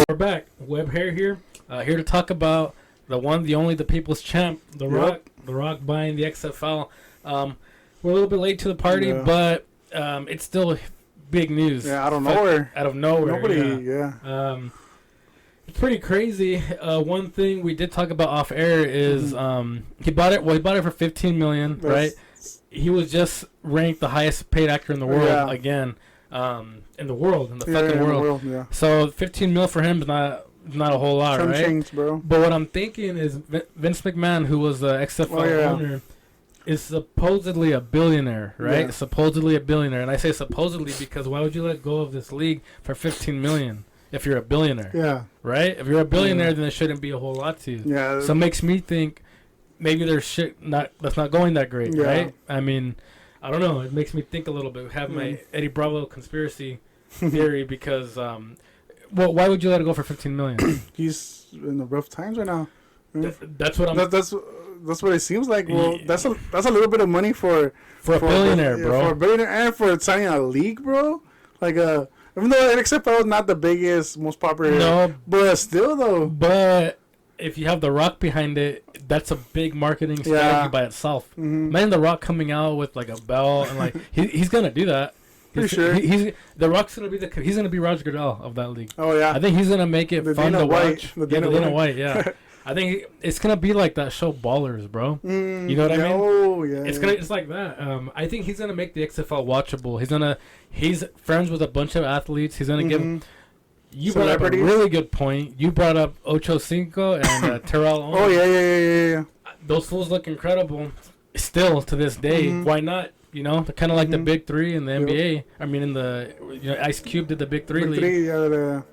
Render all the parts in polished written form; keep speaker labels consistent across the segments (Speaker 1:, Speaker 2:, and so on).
Speaker 1: We're back. Web Hair here. Here to talk about the one, the only, the people's champ, the Rock. The Rock buying the XFL. We're a little bit late to the party, but it's still big news.
Speaker 2: Yeah, out of nowhere.
Speaker 1: Out of nowhere.
Speaker 2: Nobody,
Speaker 1: it's pretty crazy. One thing we did talk about off air is he bought it. Well, he bought it for $15 million, right? He was just ranked the highest paid actor in the world again. In the world, in the fucking world. So $15 million for him is not a whole lot, right?
Speaker 2: Changed, bro.
Speaker 1: But what I'm thinking is Vince McMahon, who was the XFL owner, is supposedly a billionaire, right? Yeah. Supposedly a billionaire, and I say supposedly because why would you let go of this league for $15 million if you're a billionaire?
Speaker 2: Yeah.
Speaker 1: Right? If you're a billionaire, then there shouldn't be a whole lot to you.
Speaker 2: Yeah.
Speaker 1: So it makes me think maybe there's shit that's not going that great, right? I mean, I don't know. It makes me think a little bit. Have my Eddie Bravo conspiracy theory because, well, why would you let it go for $15 million?
Speaker 2: He's in the rough times right now.
Speaker 1: That's what I'm.
Speaker 2: That's what it seems like. Well, that's a little bit of money for
Speaker 1: a billionaire, bro.
Speaker 2: For a billionaire and for signing a league, bro. Like even though XFL is not the biggest, most popular,
Speaker 1: no,
Speaker 2: but still though.
Speaker 1: But if you have The Rock behind it, that's a big marketing strategy by itself. Imagine The Rock coming out with like a belt and like he's gonna do that.
Speaker 2: Pretty sure.
Speaker 1: He's The Rock's gonna be he's gonna be Roger Goodell of that league.
Speaker 2: Oh yeah.
Speaker 1: I think he's gonna make it fun to watch.
Speaker 2: The Dana
Speaker 1: White, yeah. I think it's gonna be like that show Ballers, bro. You know what I mean?
Speaker 2: Oh yeah.
Speaker 1: It's like that. I think he's gonna make the XFL watchable. He's friends with a bunch of athletes. He's gonna give. You brought up a really good point. You brought up Ocho Cinco and Terrell Owens.
Speaker 2: Oh yeah.
Speaker 1: Those fools look incredible still to this day. Why not? You know, they're kind of like the big three in the NBA. I mean, in the Ice Cube did the big three league.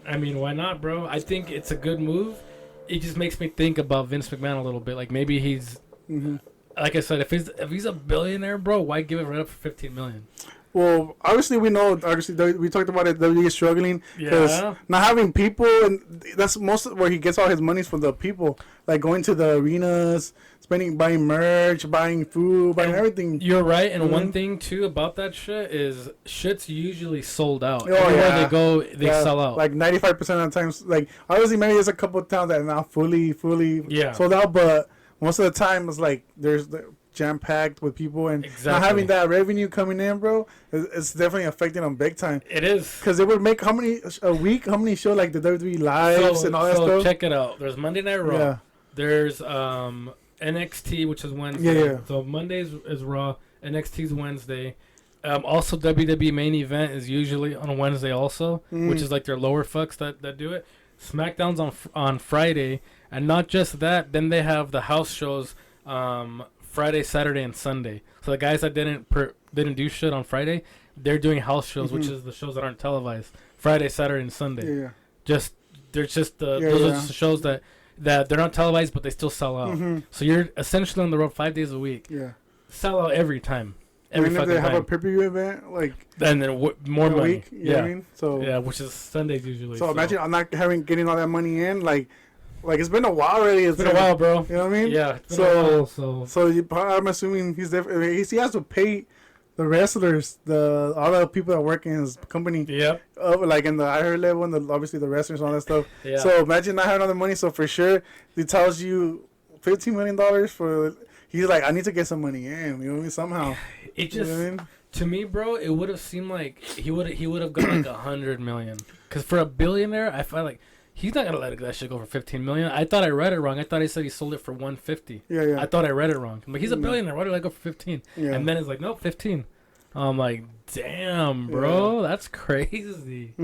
Speaker 1: I mean, why not, bro? I think it's a good move. It just makes me think about Vince McMahon a little bit. Like maybe he's, like I said, if he's a billionaire, bro, why give it right up for $15 million?
Speaker 2: Well, obviously we know. Obviously, we talked about it. WWE is struggling because not having people, and that's most of where he gets all his money from the people, like going to the arenas, buying merch, buying food, buying everything.
Speaker 1: You're right, and one thing too about that shit is shit's usually sold out.
Speaker 2: Oh,
Speaker 1: everywhere they go, they sell out.
Speaker 2: Like 95% of the times. Like obviously, maybe there's a couple of towns that are not fully sold out, but most of the time it's like there's jam packed with people, and not having that revenue coming in, bro, it's definitely affecting them big time.
Speaker 1: It is
Speaker 2: because they would make how many shows like the WWE lives and all that stuff.
Speaker 1: Check it out. There's Monday Night Raw. Yeah. There's NXT, which is Wednesday.
Speaker 2: Yeah.
Speaker 1: So Mondays is Raw. NXT's Wednesday. Also, WWE main event is usually on a Wednesday also, which is like their lower fucks that do it. SmackDown's on Friday, and not just that. Then they have the house shows Friday, Saturday, and Sunday. So the guys that didn't do shit on Friday, they're doing house shows, which is the shows that aren't televised. Friday, Saturday, and Sunday. Yeah. Those are just the shows that they're not televised, but they still sell out. So you're essentially on the road 5 days a week. Yeah. Sell out every time. Every fucking time. If they have
Speaker 2: a pay-per-view event, like
Speaker 1: and then more money.
Speaker 2: Week, you know what I mean? So
Speaker 1: which is Sundays usually.
Speaker 2: So imagine I'm not getting all that money in, like it's been a while already.
Speaker 1: It's been a while, bro.
Speaker 2: You know what I mean?
Speaker 1: Yeah. It's been a
Speaker 2: while, I'm assuming he has to pay the wrestlers, all the people that work in his company. Yep. Like in the higher level, and obviously the wrestlers and all that stuff. Yeah. So imagine not having all the money. So for sure, he tells you $15 million for. He's like, I need to get some money in. You know what I mean? Somehow.
Speaker 1: It just to me, bro, it would have seemed like he would have got like $100 million. Because for a billionaire, I feel like. He's not gonna let that shit go for $15 million. I thought I read it wrong. I thought he said he sold it for $150. Yeah. I thought I read it wrong. But he's a billionaire. Why did I go for 15? Yeah. And then it's like, nope, 15. I'm like, damn, bro, that's crazy.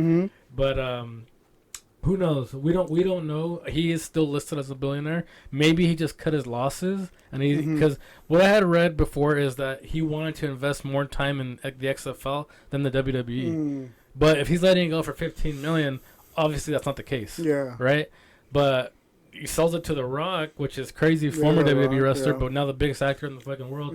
Speaker 1: But who knows? We don't know. He is still listed as a billionaire. Maybe he just cut his losses, and because what I had read before is that he wanted to invest more time in the XFL than the WWE. But if he's letting it go for $15 million. Obviously, that's not the case. Yeah. Right? But he sells it to The Rock, which is crazy, former WWE wrestler, but now the biggest actor in the fucking world,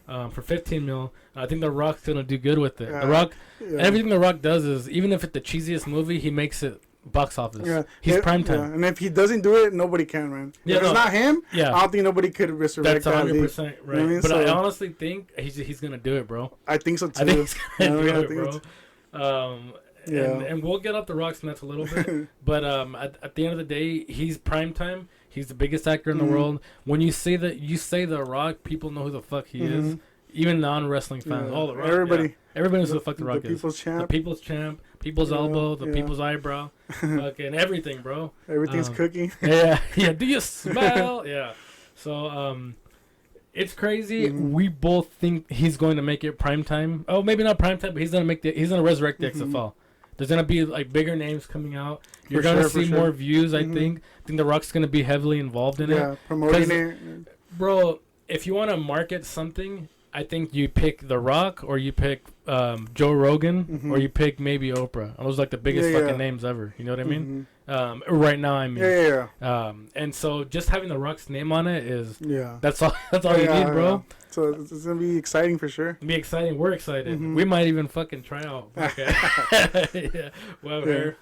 Speaker 1: for $15 million. I think The Rock's going to do good with it. The Rock, everything The Rock does is, even if it's the cheesiest movie, he makes it box office. Yeah. He's prime time.
Speaker 2: Yeah. And if he doesn't do it, nobody can, man. If it's not him, I don't think nobody could resurrect that.
Speaker 1: That's 100% right. You know what I mean? But I honestly think he's going to do it, bro.
Speaker 2: I think so, too.
Speaker 1: I think he's going to do it, bro. and we'll get up The Rock's nuts a little bit. But at the end of the day, he's prime time. He's the biggest actor in the world. When you say The Rock, people know who the fuck he is. Even non-wrestling fans. Oh, The Rock. Everybody knows who the fuck The Rock is.
Speaker 2: People's champ.
Speaker 1: The people's champ. People's elbow. The people's eyebrow. Fucking everything, bro.
Speaker 2: Everything's cooking.
Speaker 1: Yeah. Do you smell? Yeah. So, it's crazy. We both think he's going to make it prime time. Oh, maybe not prime time, but he's gonna resurrect the XFL. There's gonna be like bigger names coming out. You're gonna see more views. I think The Rock's gonna be heavily involved in it.
Speaker 2: Yeah, promoting it.
Speaker 1: Bro, if you want to market something, I think you pick The Rock or you pick Joe Rogan or you pick maybe Oprah. Those are like the biggest fucking names ever. You know what I mean? Right now, I mean. And so just having The Rock's name on it is that's all you need, bro.
Speaker 2: So it's gonna be exciting for sure.
Speaker 1: It'll be exciting. We're excited. We might even fucking try out. Okay. Well, here.